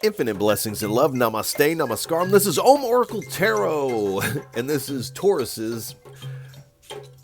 Infinite blessings and love. Namaste, namaskaram. This is Om Oracle Tarot, and this is Taurus's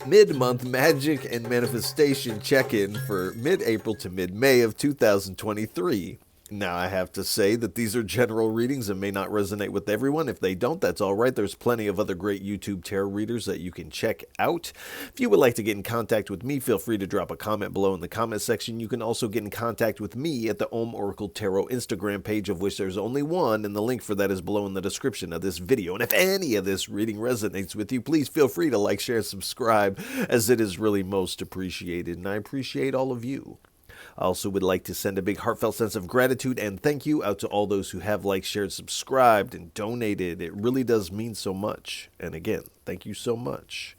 mid-month magic and manifestation check-in for mid-April to mid-May of 2023. Now, I have to say that these are general readings and may not resonate with everyone. If they don't, that's all right. There's plenty of other great YouTube tarot readers that you can check out. If you would like to get in contact with me, feel free to drop a comment below in the comment section. You can also get in contact with me at the Om Oracle Tarot Instagram page, of which there's only one, and the link for that is below in the description of this video. And if any of this reading resonates with you, please feel free to like, share, subscribe, as it is really most appreciated, and I appreciate all of you. I also would like to send a big heartfelt sense of gratitude and thank you out to all those who have liked, shared, subscribed, and donated. It really does mean so much. And again, thank you so much.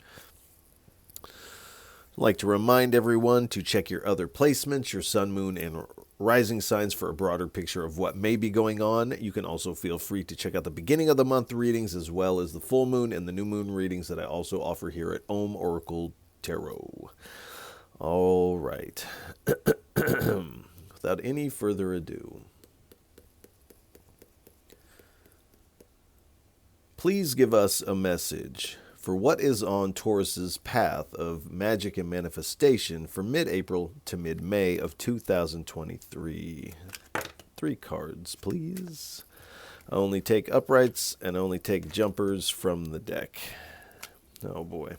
I'd like to remind everyone to check your other placements, your sun, moon, and rising signs for a broader picture of what may be going on. You can also feel free to check out the beginning of the month readings as well as the full moon and the new moon readings that I also offer here at Om Oracle Tarot. All right. Without any further ado, please give us a message for what is on Taurus's path of magic and manifestation for mid-April to mid-May of 2023. 3 cards, please. I only take uprights and I only take jumpers from the deck. Oh boy.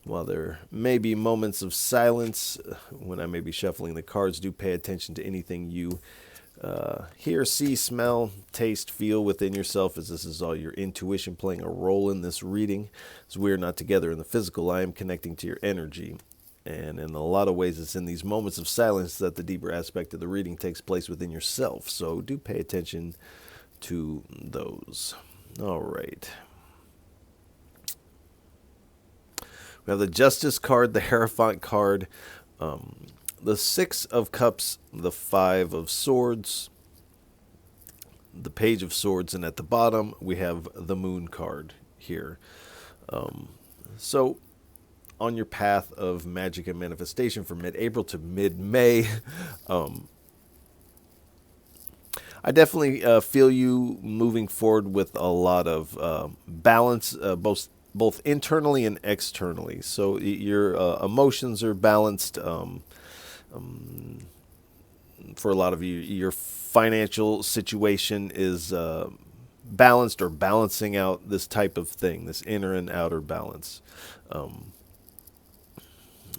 While there may be moments of silence when I may be shuffling the cards, do pay attention to anything you hear, see, smell, taste, feel within yourself, as this is all your intuition playing a role in this reading. As we are not together in the physical, I am connecting to your energy. And in a lot of ways, it's in these moments of silence that the deeper aspect of the reading takes place within yourself. So do pay attention to those. All right. We have the Justice card, the Hierophant card, the 6 of Cups, the 5 of Swords, the Page of Swords, and at the bottom we have the Moon card here. So on your path of magic and manifestation from mid-April to mid-May, I definitely feel you moving forward with a lot of balance, both internally and externally. So your emotions are balanced. For a lot of you, your financial situation is balanced or balancing out this type of thing, this inner and outer balance.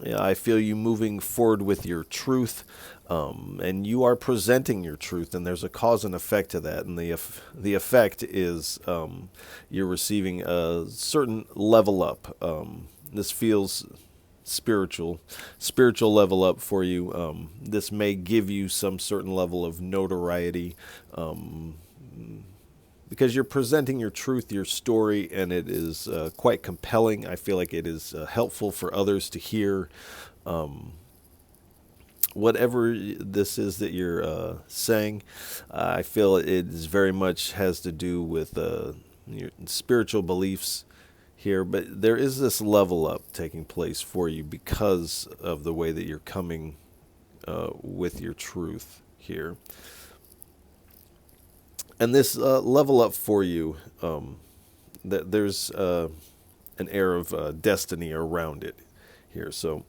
Yeah, I feel you moving forward with your truth, and you are presenting your truth, and there's a cause and effect to that, and the effect is you're receiving a certain level up. This feels spiritual level up for you. This may give you some certain level of notoriety, because you're presenting your truth, your story, and it is quite compelling. I feel like it is helpful for others to hear. Whatever this is that you're saying, I feel it is very much has to do with your spiritual beliefs here. But there is this level up taking place for you because of the way that you're coming with your truth here. And this level up for you, that there's an air of destiny around it here. So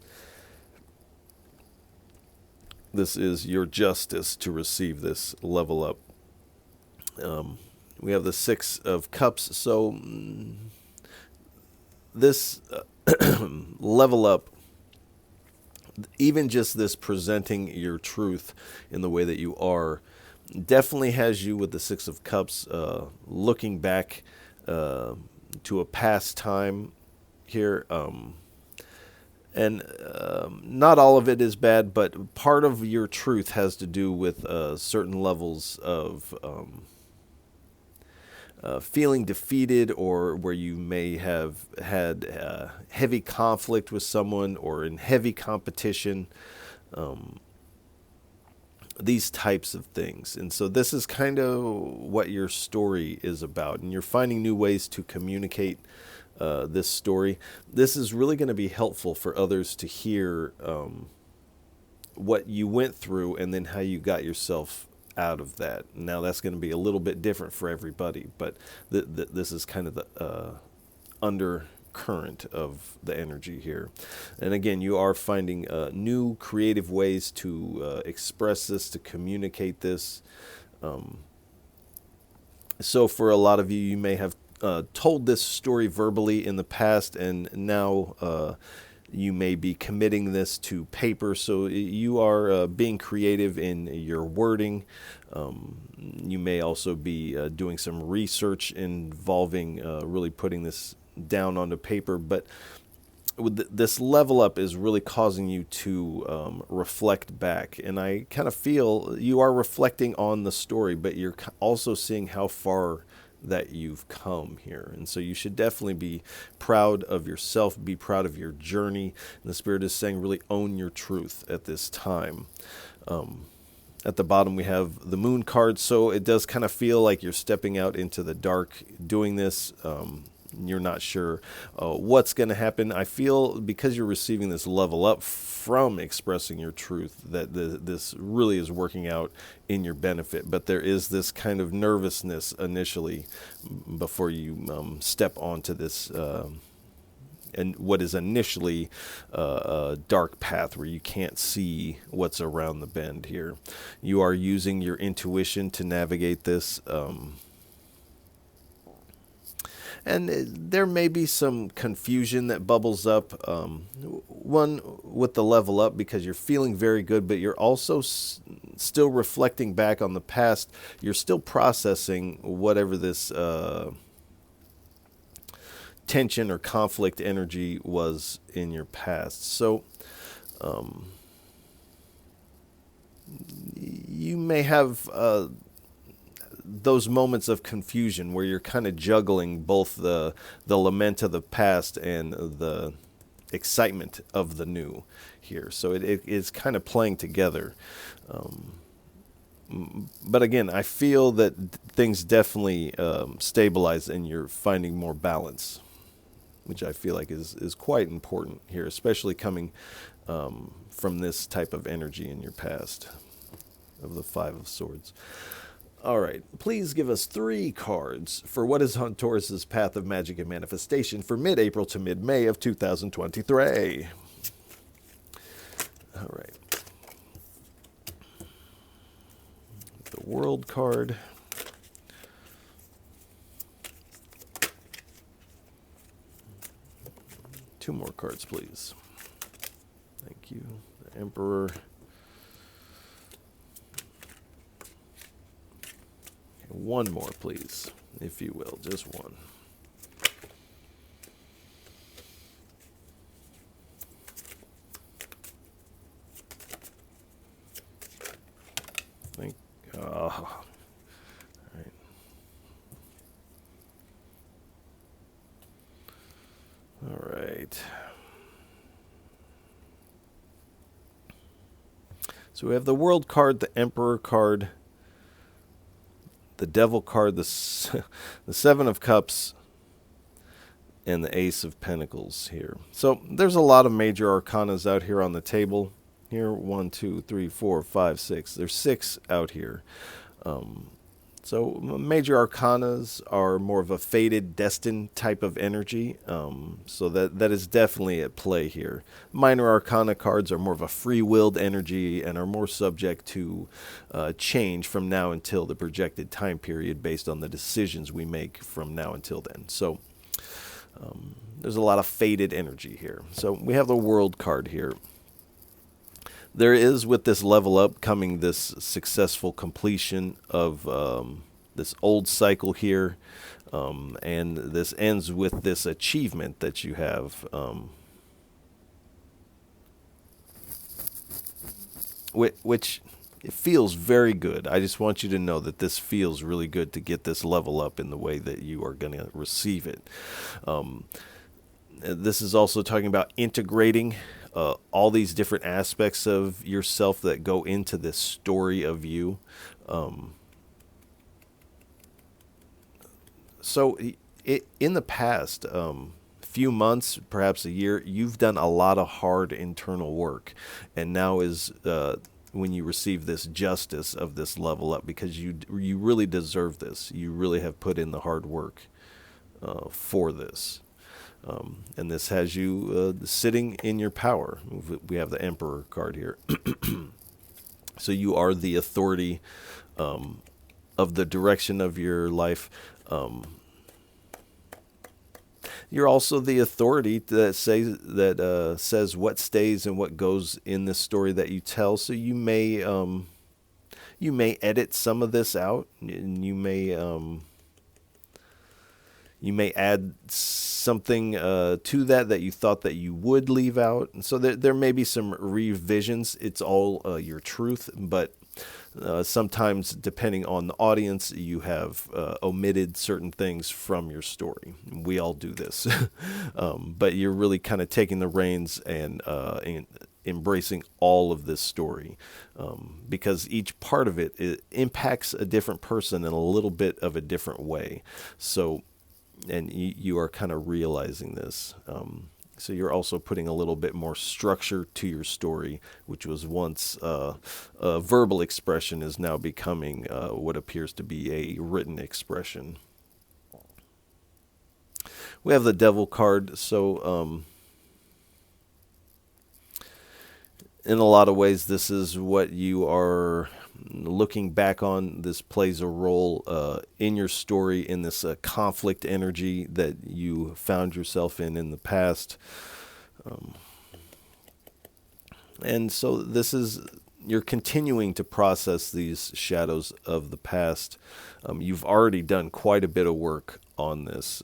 this is your justice to receive this level up. We have the 6 of Cups. So this level up, even just this presenting your truth in the way that you are, definitely has you with the 6 of Cups looking back to a past time here. And not all of it is bad, but part of your truth has to do with certain levels of feeling defeated, or where you may have had heavy conflict with someone or in heavy competition. These types of things. And so this is kind of what your story is about, and you're finding new ways to communicate this story. This is really going to be helpful for others to hear what you went through and then how you got yourself out of that. Now that's going to be a little bit different for everybody, but this is kind of the undercurrent of the energy here. And again, you are finding new creative ways to express this, to communicate this. So for a lot of you, you may have told this story verbally in the past, and now you may be committing this to paper. So you are being creative in your wording. You may also be doing some research involving really putting this down onto paper. But with this level up is really causing you to reflect back. And I kind of feel you are reflecting on the story, but you're also seeing how far that you've come here. And so you should definitely be proud of yourself, be proud of your journey. And the Spirit is saying really own your truth at this time. At the bottom, we have the Moon card. So it does kind of feel like you're stepping out into the dark doing this. You're not sure what's going to happen. I feel because you're receiving this level up from expressing your truth that this really is working out in your benefit. But there is this kind of nervousness initially before you step onto this and what is initially a dark path where you can't see what's around the bend here. You are using your intuition to navigate this. And there may be some confusion that bubbles up. One with the level up because you're feeling very good, but you're also still reflecting back on the past. You're still processing whatever this tension or conflict energy was in your past. So you may have those moments of confusion where you're kind of juggling both the lament of the past and the excitement of the new here. So it is kind of playing together. But again, I feel that things definitely stabilize and you're finding more balance, which I feel like is quite important here, especially coming from this type of energy in your past of the Five of Swords. All right, please give us 3 cards for what is on Taurus's path of magic and manifestation for mid-April to mid-May of 2023. All right. The World card. Two more cards, please. Thank you. The Emperor. One more, please, if you will, just one. All right. All right. So we have the World card, the Emperor card, the Devil card, the Seven of Cups, and the Ace of Pentacles here. So there's a lot of major arcanas out here on the table. Here, 1, 2, 3, 4, 5, 6. There's 6 out here. So major arcanas are more of a fated, destined type of energy. So that is definitely at play here. Minor arcana cards are more of a free-willed energy and are more subject to change from now until the projected time period based on the decisions we make from now until then. So there's a lot of fated energy here. So we have the World card here. There is, with this level up, coming this successful completion of this old cycle here, and this ends with this achievement that you have, which it feels very good. I just want you to know that this feels really good to get this level up in the way that you are going to receive it. This is also talking about integrating all these different aspects of yourself that go into this story of you. So in the past few months, perhaps a year, you've done a lot of hard internal work, and now is when you receive this justice of this level up, because you really deserve this. You really have put in the hard work for this. And this has you sitting in your power. We have the Emperor card here. So you are the authority of the direction of your life. You're also the authority that says what stays and what goes in this story that you tell. So you may edit some of this out, and you may add something to that you thought that you would leave out. And so there may be some revisions. It's all your truth, but sometimes, depending on the audience, you have omitted certain things from your story. We all do this. But you're really kind of taking the reins and embracing all of this story, because each part of it impacts a different person in a little bit of a different way. So, and you are kind of realizing this. So you're also putting a little bit more structure to your story, which was once a verbal expression, is now becoming what appears to be a written expression. We have the Devil card. So in a lot of ways, this is what you are looking back on. This plays a role in your story, in this conflict energy that you found yourself in the past. And so this is, you're continuing to process these shadows of the past. You've already done quite a bit of work on this.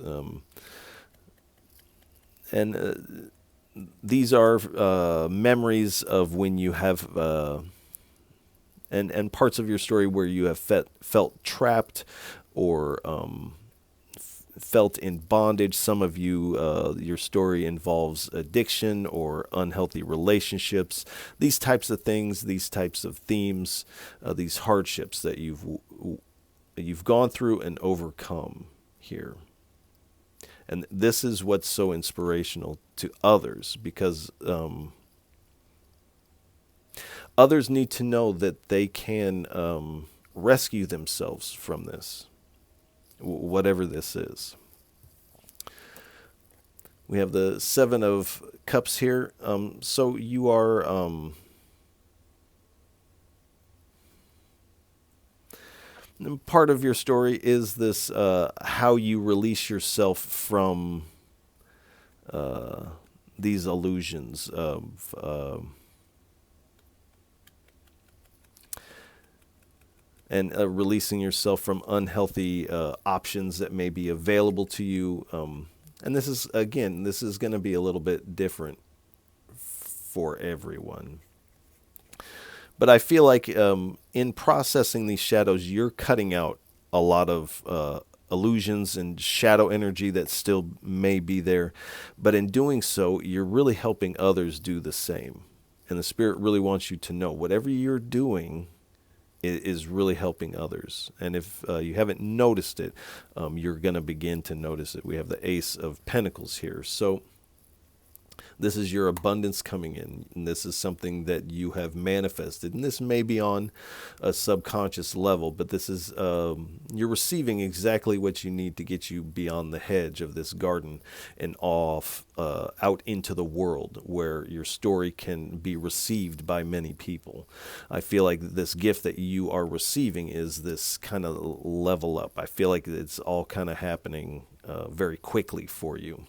And these are memories of when you have and parts of your story where you have felt trapped or felt in bondage. Some of you, your story involves addiction or unhealthy relationships. These types of things, these types of themes, these hardships that you've gone through and overcome here. And this is what's so inspirational to others, because others need to know that they can rescue themselves from this, whatever this is. We have the Seven of Cups here. So you are... part of your story is this, how you release yourself from these illusions of... and releasing yourself from unhealthy options that may be available to you. And this is, again, this is going to be a little bit different for everyone. But I feel like in processing these shadows, you're cutting out a lot of illusions and shadow energy that still may be there. But in doing so, you're really helping others do the same. And the Spirit really wants you to know whatever you're doing is really helping others. And if you haven't noticed it, you're going to begin to notice it. We have the Ace of Pentacles here. So this is your abundance coming in, and this is something that you have manifested. And this may be on a subconscious level, but this is, you're receiving exactly what you need to get you beyond the hedge of this garden and off out into the world where your story can be received by many people. I feel like this gift that you are receiving is this kind of level up. I feel like it's all kind of happening very quickly for you.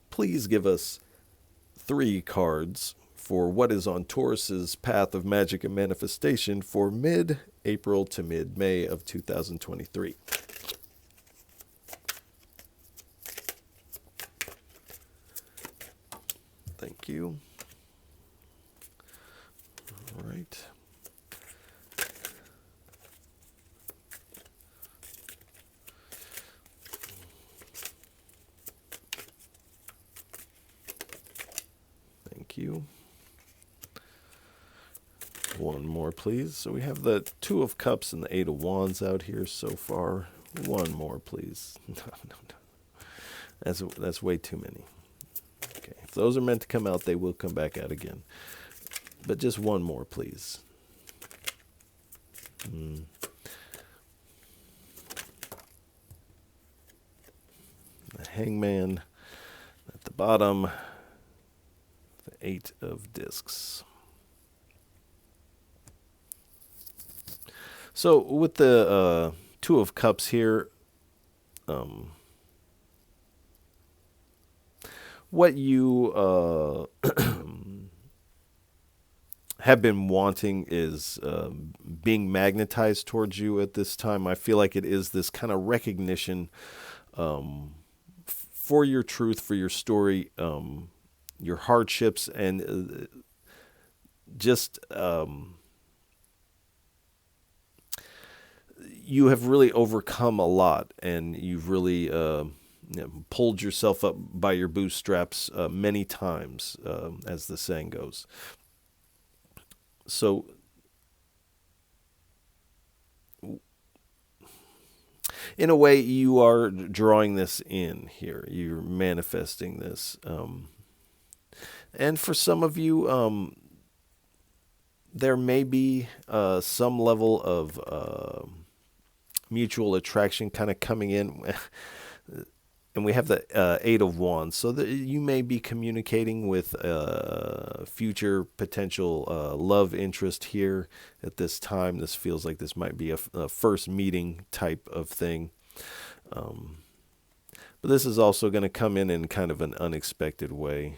Please give us 3 cards for what is on Taurus's path of magic and manifestation for mid-April to mid-May of 2023. Thank you. All right. You. One more, please. So we have the Two of Cups and the Eight of Wands out here so far. One more, please. No. That's way too many. those are meant to come out, they will come back out again. But just one more, please. The Hangman at the bottom. The 8 of discs. So with the 2 of cups here, what you have been wanting is being magnetized towards you at this time. I feel like it is this kind of recognition for your truth, for your story, your hardships, and just you have really overcome a lot, and you've really pulled yourself up by your bootstraps many times, as the saying goes. So in a way, you are drawing this in here. You're manifesting this. And for some of you, there may be some level of mutual attraction kind of coming in. And we have the 8 of Wands. So you may be communicating with future potential love interest here at this time. This feels like this might be a first meeting type of thing. But this is also going to come in kind of an unexpected way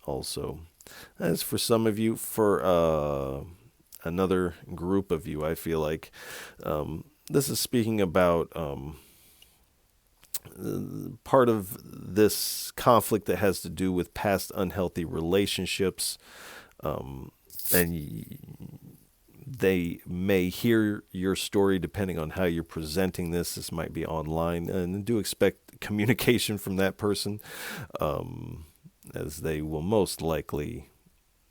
also. As for some of you, for another group of you, I feel like this is speaking about part of this conflict that has to do with past unhealthy relationships, and they may hear your story depending on how you're presenting this. This might be online, and do expect communication from that person, as they will most likely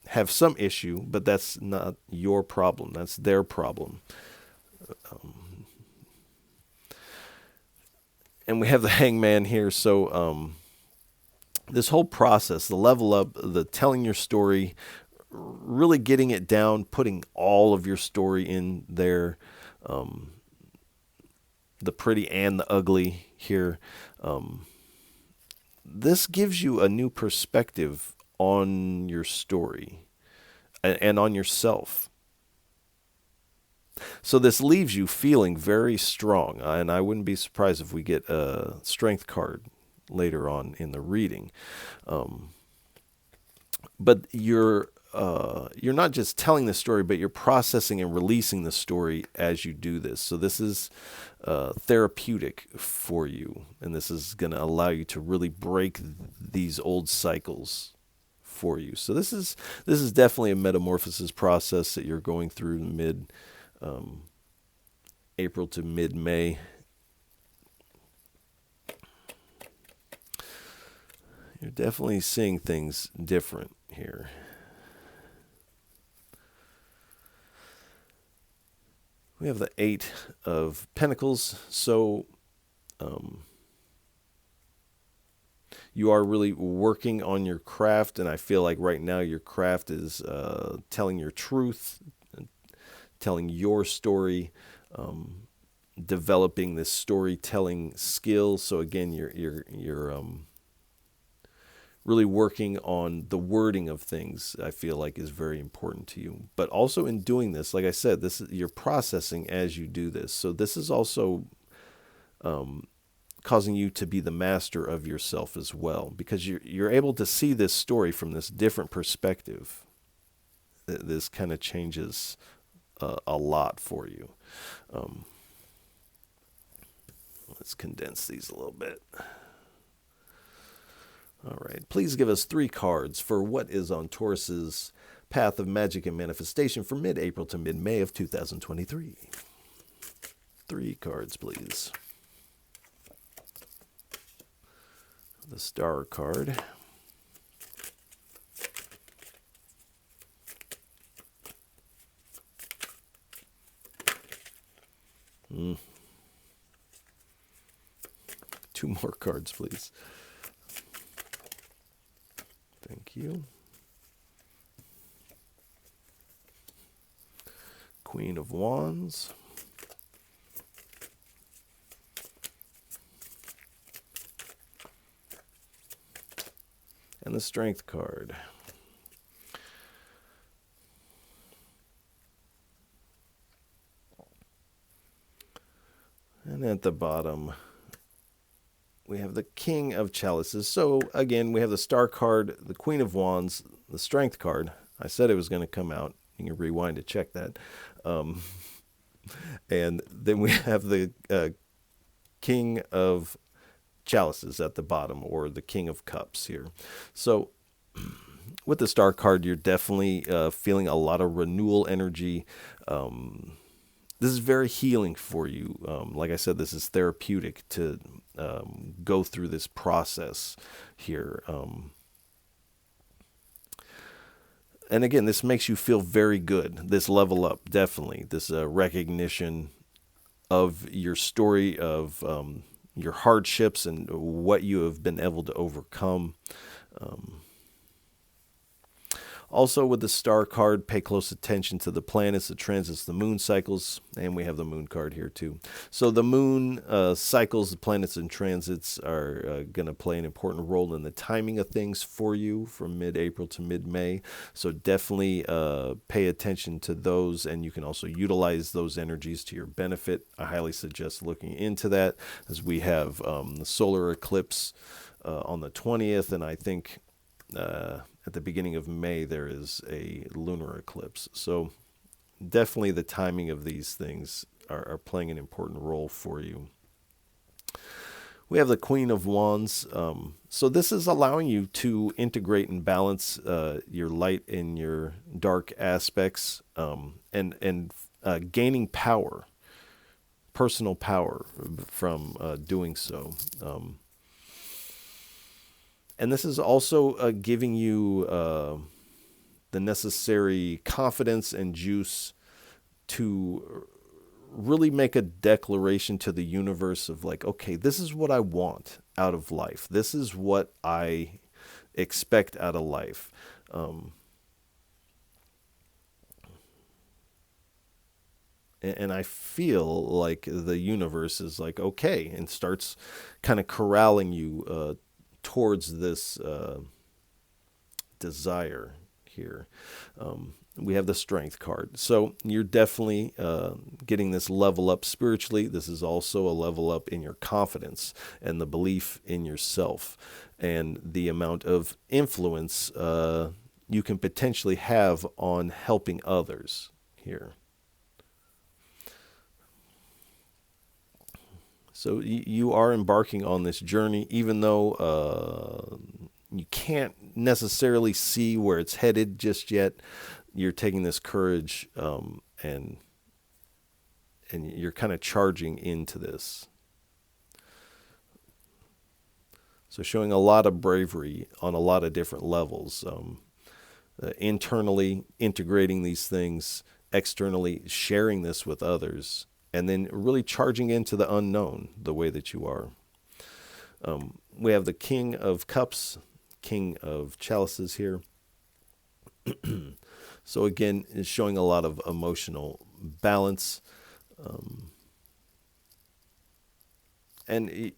have some issue, but that's not your problem. That's their problem. And we have the Hangman here. So this whole process, the level up, the telling your story, really getting it down, putting all of your story in there, the pretty and the ugly here. This gives you a new perspective on your story and on yourself. So this leaves you feeling very strong, and I wouldn't be surprised if we get a strength card later on in the reading. But you're not just telling the story, but you're processing and releasing the story as you do this. So this is therapeutic for you, and this is going to allow you to really break these old cycles for you. So this is definitely a metamorphosis process that you're going through mid April to mid-May. You're definitely seeing things different here. We have the 8 of Pentacles. So you are really working on your craft, and I feel like right now your craft is telling your truth, telling your story, developing this storytelling skill. So again, you're really working on the wording of things. I feel like is very important to you. But also in doing this, like I said, you're processing as you do this. So this is also causing you to be the master of yourself as well, because you're able to see this story from this different perspective. This kind of changes a lot for you. Let's condense these a little bit. All right. Please give us 3 cards for what is on Taurus's path of magic and manifestation from mid-April to mid-May of 2023. 3 cards, please. The Star card. Two more cards, please. Thank you. Queen of Wands. And the Strength card. And at the bottom, we have the King of Chalices. So again, we have the Star card, the Queen of Wands, the Strength card. I said it was going to come out. You can rewind to check that. And then we have the King of Chalices at the bottom, or the King of Cups here. So with the Star card, you're definitely feeling a lot of renewal energy. This is very healing for you. Like I said, this is therapeutic to go through this process here. And again, this makes you feel very good. This level up, definitely. This recognition of your story, of your hardships and what you have been able to overcome. Also, with the Star card, pay close attention to the planets, the transits, the moon cycles, and we have the Moon card here too. So the moon cycles, the planets and transits are going to play an important role in the timing of things for you from mid-April to mid-May. So definitely pay attention to those, and you can also utilize those energies to your benefit. I highly suggest looking into that, as we have the solar eclipse on the 20th, and I think at the beginning of May, there is a lunar eclipse. So definitely the timing of these things are playing an important role for you. We have the Queen of Wands. So this is allowing you to integrate and balance your light and your dark aspects, and gaining power, personal power from doing so. And this is also giving you the necessary confidence and juice to really make a declaration to the universe of like, okay, this is what I want out of life. This is what I expect out of life. And I feel like the universe is like, okay, and starts kind of corralling you towards this desire here. We have the Strength card. So you're definitely getting this level up spiritually. This is also a level up in your confidence and the belief in yourself and the amount of influence you can potentially have on helping others here. So you are embarking on this journey, even though you can't necessarily see where it's headed just yet. You're taking this courage and you're kind of charging into this. So showing a lot of bravery on a lot of different levels. Internally integrating these things, externally sharing this with others, and then really charging into the unknown the way that you are. We have the King of Cups, King of Chalices here. So again, it's showing a lot of emotional balance. And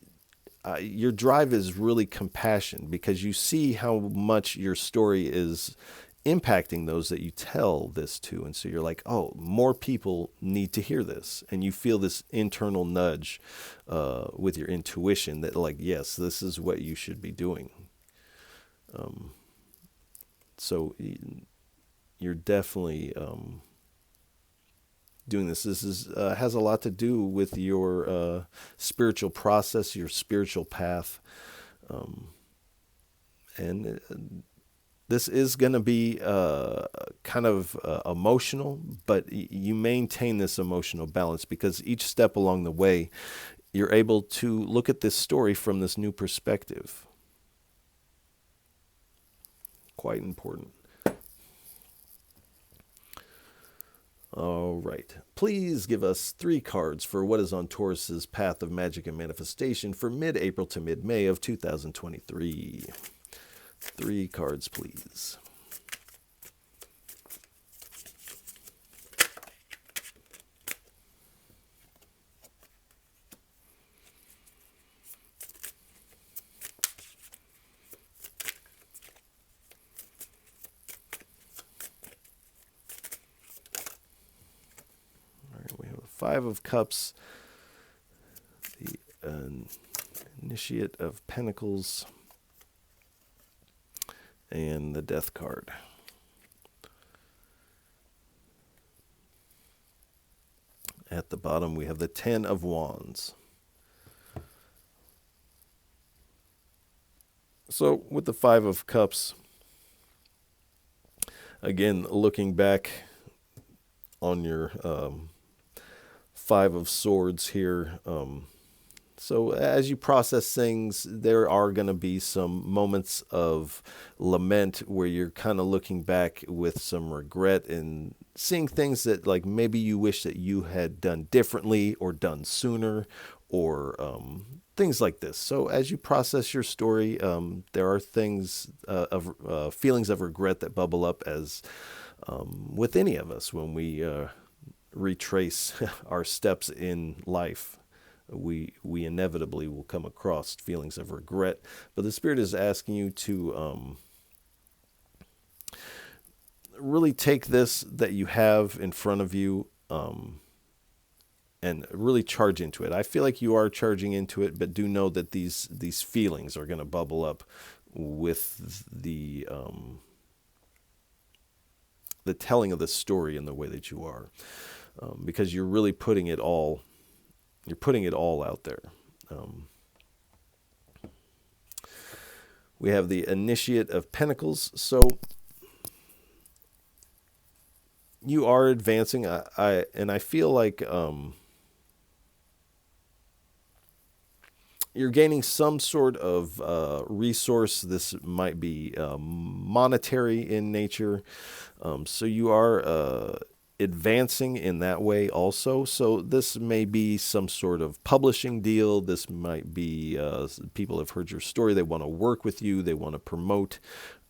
your drive is really compassion, because you see how much your story is impacting those that you tell this to. And so you're like, oh, more people need to hear this. And you feel this internal nudge with your intuition that like, yes, this is what you should be doing. So you're definitely doing this. This is has a lot to do with your spiritual process, your spiritual path. And this is going to be kind of emotional, but you maintain this emotional balance, because each step along the way, you're able to look at this story from this new perspective. Quite important. All right. Please give us 3 cards for what is on Taurus's path of magic and manifestation for mid-April to mid-May of 2023. 3 cards, please. All right, we have a 5 of Cups, the Initiate of Pentacles, and the Death card. At the bottom, we have the 10 of Wands. So with the 5 of Cups, again, looking back on your 5 of Swords here, so as you process things, there are going to be some moments of lament where you're kind of looking back with some regret and seeing things that like maybe you wish that you had done differently or done sooner, or things like this. So as you process your story, there are things of feelings of regret that bubble up as with any of us when we retrace our steps in life. We inevitably will come across feelings of regret, but the Spirit is asking you to really take this that you have in front of you and really charge into it. I feel like you are charging into it, but do know that these feelings are going to bubble up with the telling of the story in the way that you are, because you're really putting it all. You're putting it all out there. We have the Initiate of Pentacles. So you are advancing. I feel like you're gaining some sort of resource. This might be monetary in nature. So you are advancing in that way also. So this may be some sort of publishing deal. This might be people have heard your story. They want to work with you. They want to promote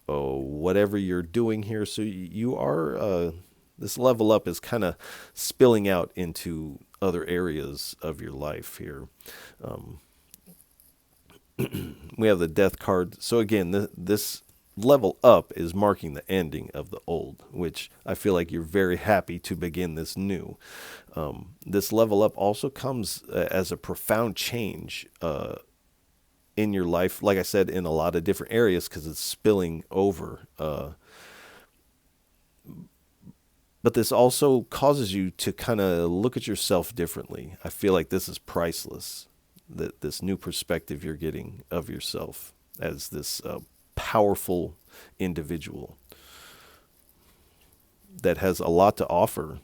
whatever you're doing here. So you are, this level up is kind of spilling out into other areas of your life here. We have the Death card. So again, this level up is marking the ending of the old, which I feel like you're very happy to begin this new. This level up also comes as a profound change in your life, like I said, in a lot of different areas because it's spilling over. But this also causes you to kind of look at yourself differently. I feel like this is priceless, that this new perspective you're getting of yourself as this powerful individual that has a lot to offer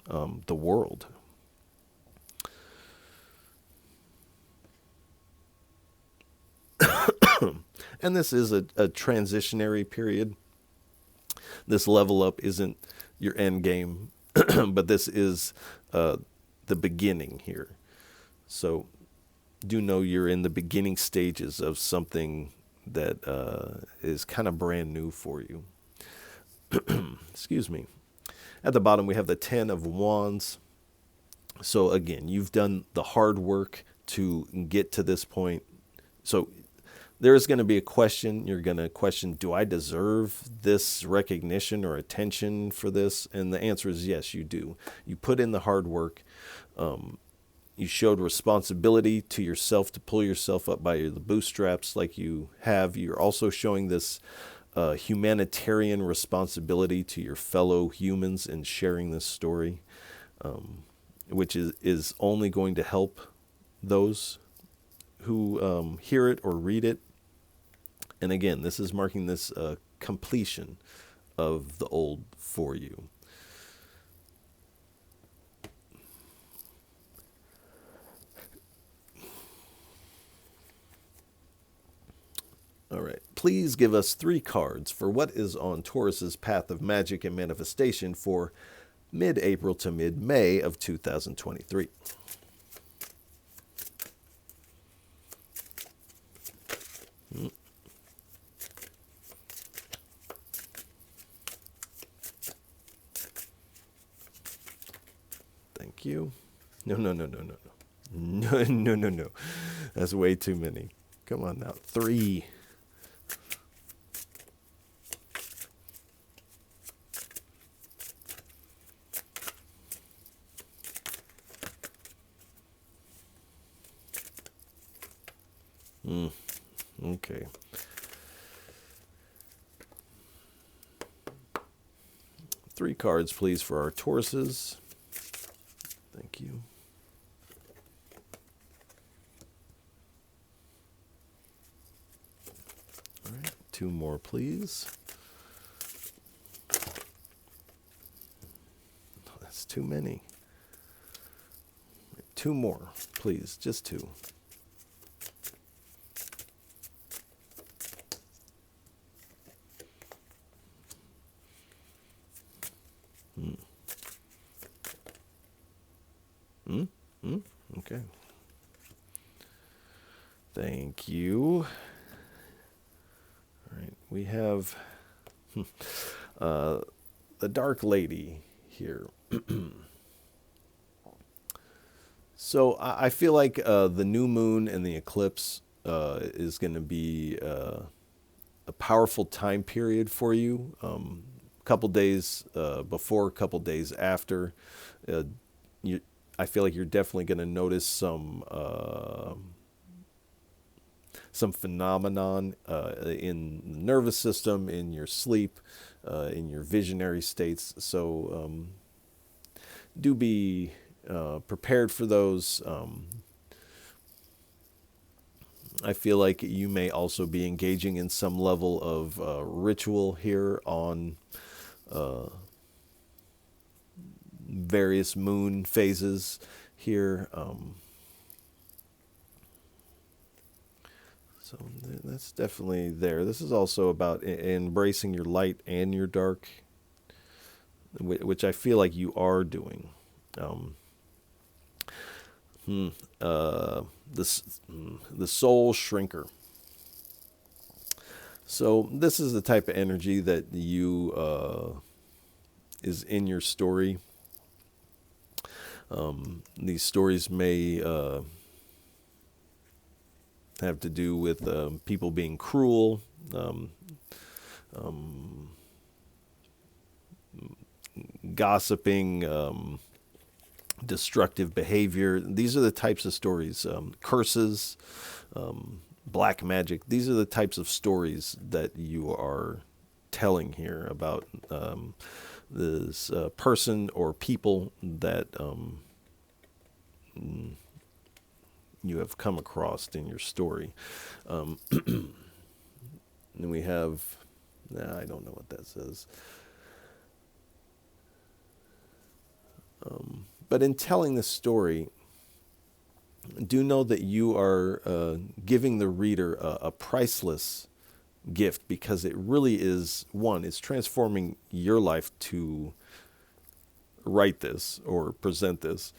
the world. And this is a transitionary period. This level up isn't your end game, but this is the beginning here. So do know you're in the beginning stages of something that is kind of brand new for you. Excuse me. At the bottom, we have the 10 of Wands. So again, you've done the hard work to get to this point. So there is going to be a question. You're going to question, do I deserve this recognition or attention for this? And the answer is yes, you do. You put in the hard work. You showed responsibility to yourself to pull yourself up by the bootstraps like you have. You're also showing this humanitarian responsibility to your fellow humans in sharing this story, which is only going to help those who hear it or read it. And again, this is marking this completion of the old for you. All right. Please give us 3 cards for what is on Taurus's path of magic and manifestation for mid-April to mid-May of 2023. . Thank you. No, no, no, no, no, no. No, no, no, no. That's way too many. Come on now. 3. Okay. Three cards, please, for our Tauruses. Thank you. All right, 2 more, please. Oh, that's too many. 2 more, please, just 2. Okay. Thank you. All right, we have the Dark Lady here. So I feel like the new moon and the eclipse is going to be a powerful time period for you. A couple days before, a couple days after. I feel like you're definitely going to notice some phenomenon in the nervous system, in your sleep, in your visionary states. So do be prepared for those. I feel like you may also be engaging in some level of ritual here on various moon phases here. So that's definitely there. This is also about embracing your light and your dark, which I feel like you are doing. The soul shrinker. So this is the type of energy that you is in your story. These stories may have to do with people being cruel, gossiping, destructive behavior. These are the types of stories. Curses, black magic. These are the types of stories that you are telling here about this person or people that you have come across in your story. And we have, I don't know what that says. But in telling this story, do know that you are giving the reader a priceless gift, because it really is, one, it's transforming your life to write this or present this,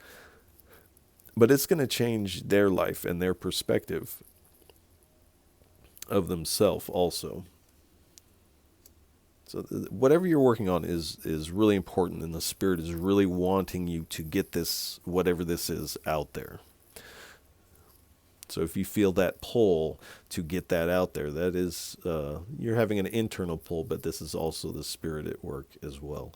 but it's going to change their life and their perspective of themselves also. So whatever you're working on is really important, and the Spirit is really wanting you to get this, whatever this is, out there. So if you feel that pull to get that out there, that is, you're having an internal pull, but this is also the Spirit at work as well.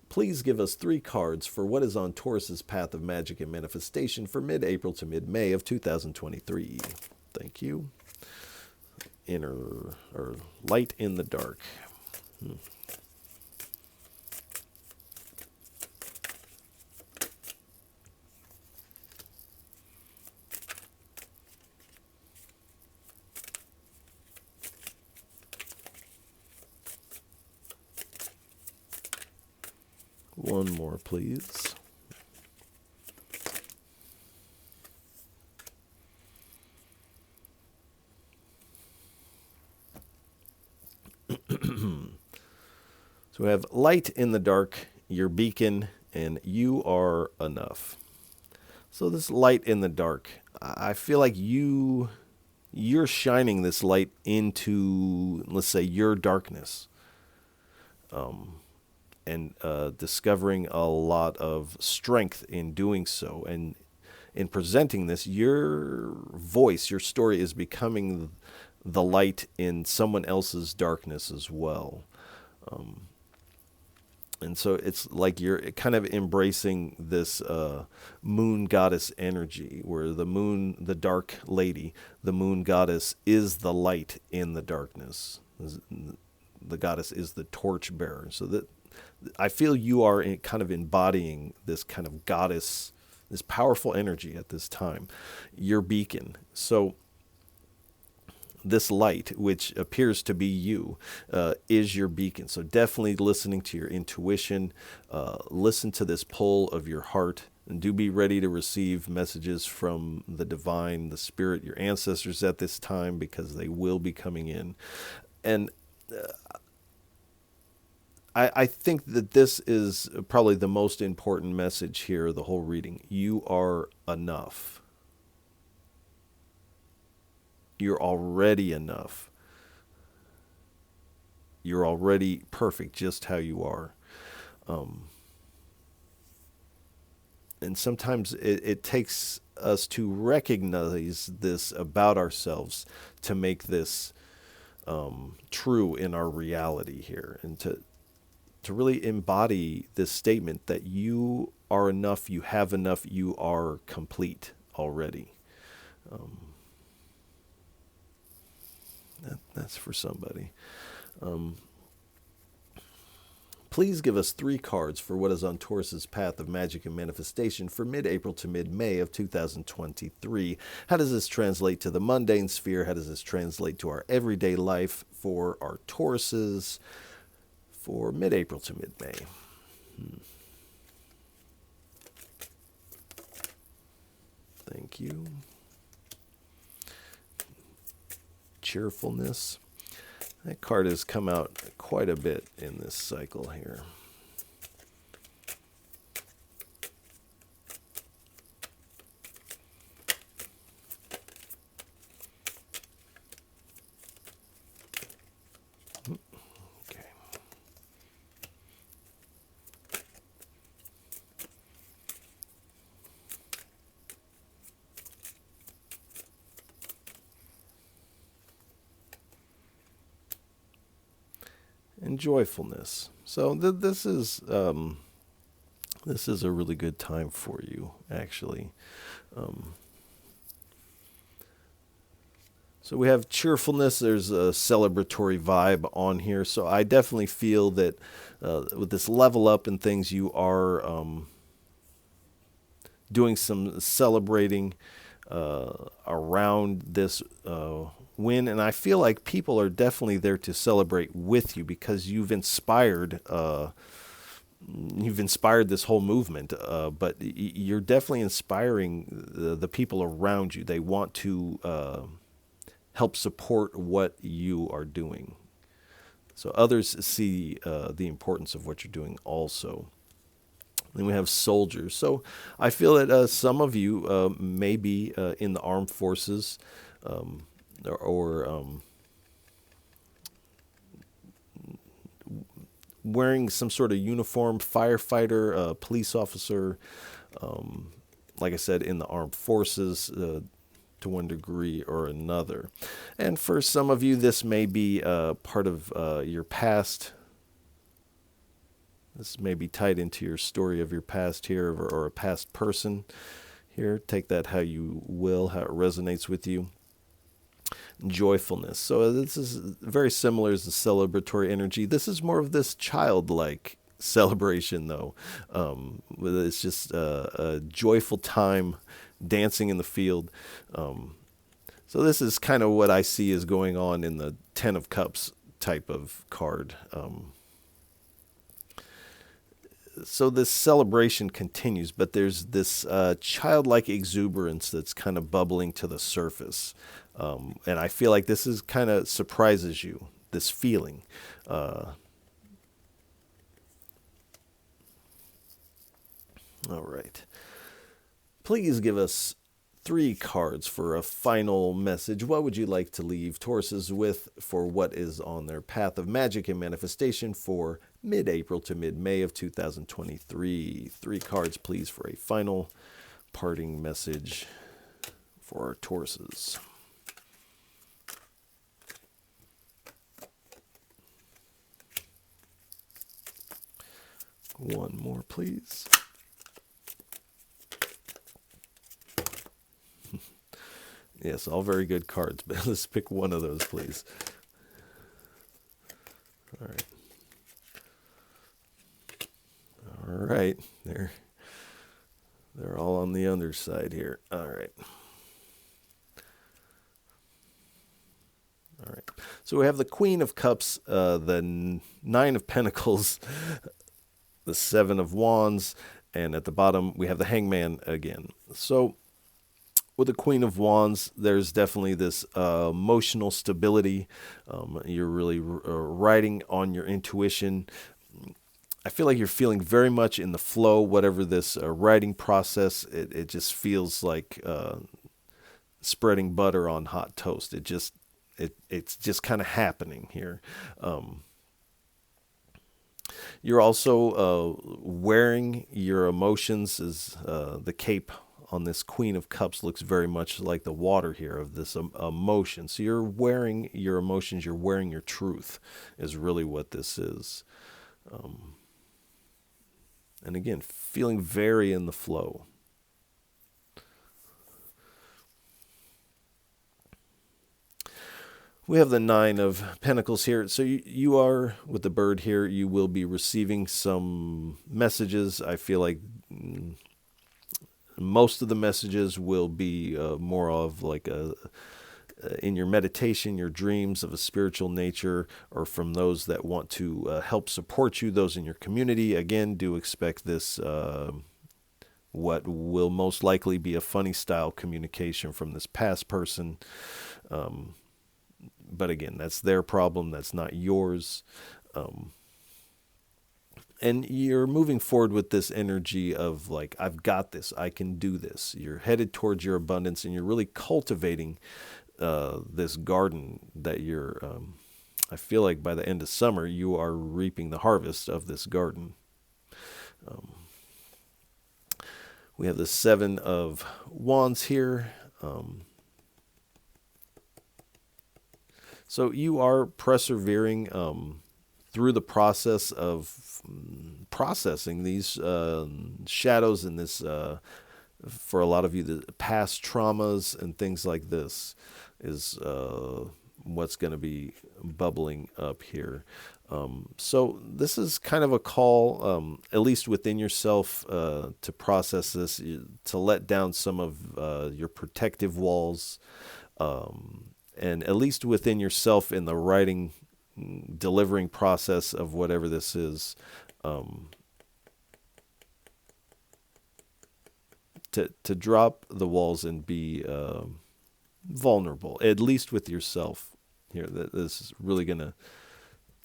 Please give us 3 cards for what is on Taurus's path of magic and manifestation for mid-April to mid-May of 2023. Thank you. Inner, or light in the dark. One more, please. So we have light in the dark, your beacon, and you are enough. So this light in the dark, I feel like you're shining this light into, let's say, your darkness. and discovering a lot of strength in doing so. And in presenting this, your voice, your story is becoming the light in someone else's darkness as well. And so it's like you're kind of embracing this moon goddess energy, where the moon, the dark lady, the moon goddess is the light in the darkness. The goddess is the torch bearer. So that I feel you are kind of embodying this kind of goddess, this powerful energy at this time, your beacon. So this light, which appears to be you, is your beacon. So definitely listening to your intuition, listen to this pull of your heart, and do be ready to receive messages from the divine, the spirit, your ancestors at this time, because they will be coming in. And I think that this is probably the most important message here, the whole reading. You are enough. You're already enough. You're already perfect just how you are. And sometimes it takes us to recognize this about ourselves to make this true in our reality here, and to really embody this statement that you are enough, you have enough, you are complete already. That's for somebody. Please give us 3 cards for what is on Taurus's path of magic and manifestation for mid-April to mid-May of 2023. How does this translate to the mundane sphere? How does this translate to our everyday life for our Tauruses for mid-April to mid-May? Thank you. Cheerfulness. That card has come out quite a bit in this cycle here. Okay. And joyfulness. So this is a really good time for you, actually. So we have cheerfulness. There's a celebratory vibe on here. So I definitely feel that with this level up and things, you are doing some celebrating around this win, and I feel like people are definitely there to celebrate with you because you've inspired this whole movement, but you're definitely inspiring the people around you. They want to help support what you are doing, so others see the importance of what you're doing also. Then we have soldiers. So I feel that some of you may be in the armed forces, or wearing some sort of uniform, firefighter, police officer, like I said, in the armed forces to one degree or another. And for some of you, this may be part of your past. This may be tied into your story of your past here, or a past person here. Take that how you will, how it resonates with you. Joyfulness. So this is very similar as the celebratory energy. This is more of this childlike celebration, though. It's just a joyful time, dancing in the field. So this is kind of what I see is going on in the 10 of Cups type of card. So this celebration continues, but there's this childlike exuberance that's kind of bubbling to the surface. And I feel like this is kind of surprises you, this feeling. All right. Please give us 3 cards for a final message. What would you like to leave Tauruses with for what is on their path of magic and manifestation for mid-April to mid-May of 2023. 3 cards, please, for a final parting message for our Tauruses. One more, please. Yes, all very good cards, but let's pick one of those, please. All right. All right. They're all on the underside here. All right. All right. So we have the Queen of Cups, the Nine of Pentacles, the Seven of Wands, and at the bottom we have the Hangman again. So with the Queen of Wands, there's definitely this emotional stability. You're really riding on your intuition. I feel like you're feeling very much in the flow, whatever this writing process. It just feels like spreading butter on hot toast. It's just kind of happening here. You're also wearing your emotions as the cape on this Queen of Cups looks very much like the water here of this emotion. So you're wearing your emotions, you're wearing your truth is really what this is. And again, feeling very in the flow. We have the Nine of Pentacles here. So you are, with the bird here, you will be receiving some messages. I feel like most of the messages will be more of like in your meditation, your dreams of a spiritual nature, or from those that want to help support you, those in your community. Again, do expect this, what will most likely be a funny style communication from this past person. But again, that's their problem. That's not yours. And you're moving forward with this energy of like, I've got this. I can do this. You're headed towards your abundance, and you're really cultivating this garden that you're, I feel like by the end of summer, you are reaping the harvest of this garden. We have the Seven of Wands here. So you are persevering through the process of processing these shadows and this, for a lot of you, the past traumas and things like this is what's going to be bubbling up here. So this is kind of a call, at least within yourself, to process this, to let down some of your protective walls, and at least within yourself in the writing, delivering process of whatever this is, to drop the walls and be vulnerable, at least with yourself here. This is really going to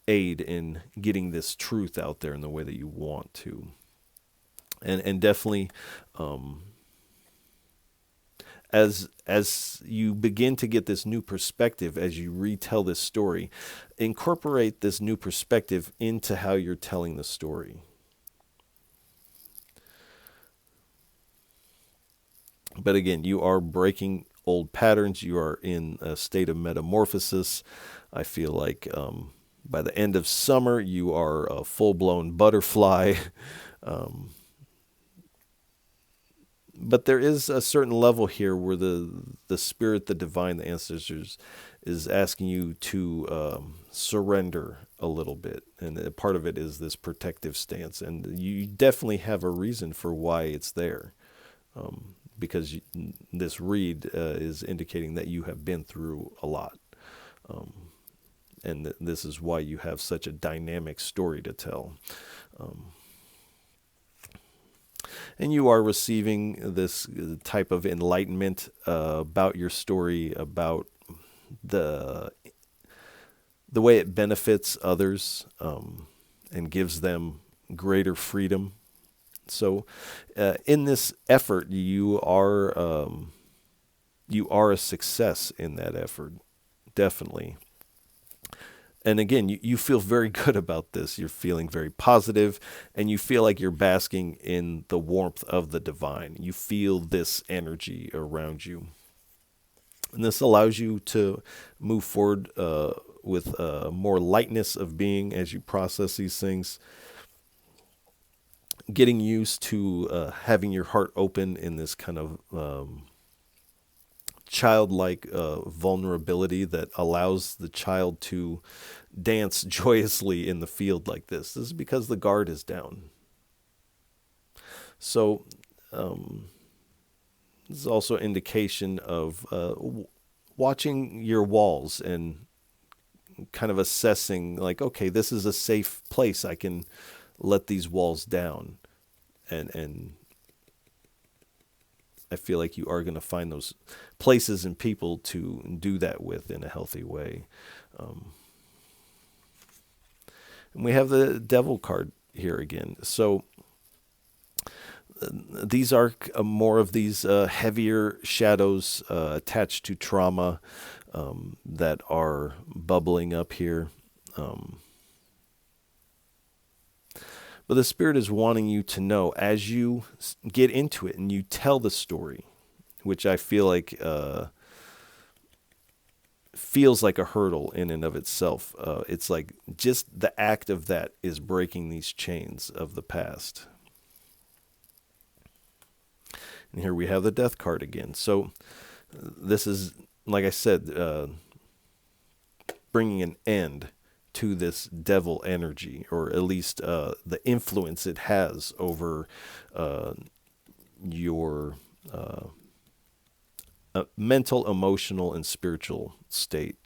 aid in getting this truth out there in the way that you want to. And definitely, as you begin to get this new perspective, as you retell this story, incorporate this new perspective into how you're telling the story. But again, you are breaking old patterns. You are in a state of metamorphosis. I feel like by the end of summer, you are a full-blown butterfly. But there is a certain level here where the spirit, the divine, the ancestors is asking you to surrender a little bit. And part of it is this protective stance. And you definitely have a reason for why it's there. Because this read is indicating that you have been through a lot. And this is why you have such a dynamic story to tell. And you are receiving this type of enlightenment about your story, about the way it benefits others, and gives them greater freedom. So in this effort, you are a success in that effort, definitely. And again, you feel very good about this. You're feeling very positive, and you feel like you're basking in the warmth of the divine. You feel this energy around you. And this allows you to move forward with more lightness of being as you process these things. Getting used to having your heart open in this kind of childlike vulnerability that allows the child to dance joyously in the field like this. This is because the guard is down. So this is also indication of watching your walls and kind of assessing like, okay, this is a safe place. I can let these walls down. And I feel like you are going to find those places and people to do that with in a healthy way. And we have the devil card here again. So these are more of these heavier shadows attached to trauma that are bubbling up here. But the Spirit is wanting you to know as you get into it and you tell the story, which I feel like feels like a hurdle in and of itself. It's like just the act of that is breaking these chains of the past. And here we have the Death card again. So this is, like I said, bringing an end to this devil energy, or at least the influence it has over your mental, emotional, and spiritual state.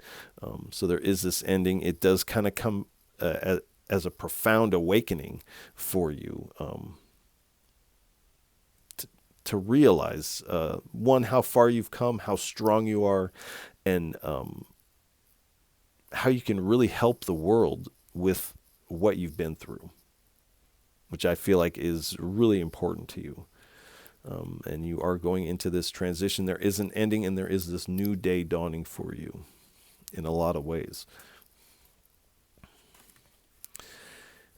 So there is this ending. It does kind of come as a profound awakening for you to realize, one, how far you've come, how strong you are, and how you can really help the world with what you've been through, which I feel like is really important to you. And you are going into this transition. There is an ending, and there is this new day dawning for you in a lot of ways.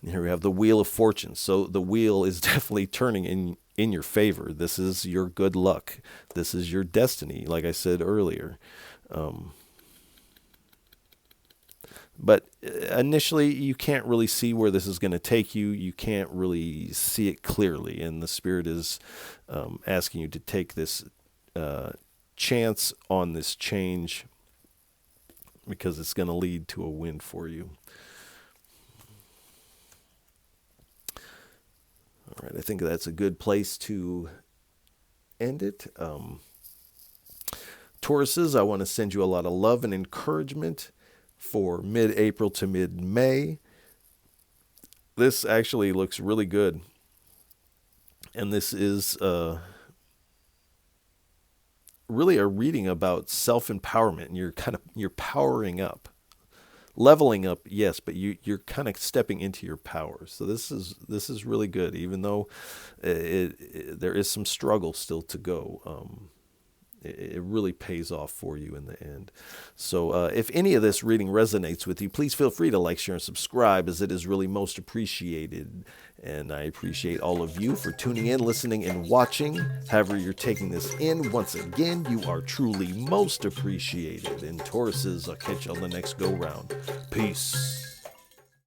And here we have the Wheel of Fortune. So the wheel is definitely turning in your favor. This is your good luck. This is your destiny, like I said earlier. But initially, you can't really see where this is going to take you. You can't really see it clearly. And the Spirit is asking you to take this chance on this change because it's going to lead to a win for you. All right, I think that's a good place to end it. Tauruses, I want to send you a lot of love and encouragement for mid-April to mid-May. This actually looks really good. And this is really a reading about self-empowerment. And you're powering up. Leveling up, yes, but you're kind of stepping into your power. So this is really good, even though there is some struggle still to go. It really pays off for you in the end. So if any of this reading resonates with you, please feel free to like, share, and subscribe, as it is really most appreciated. And I appreciate all of you for tuning in, listening, and watching. However you're taking this in, once again, you are truly most appreciated. And Tauruses, I'll catch you on the next go-round. Peace.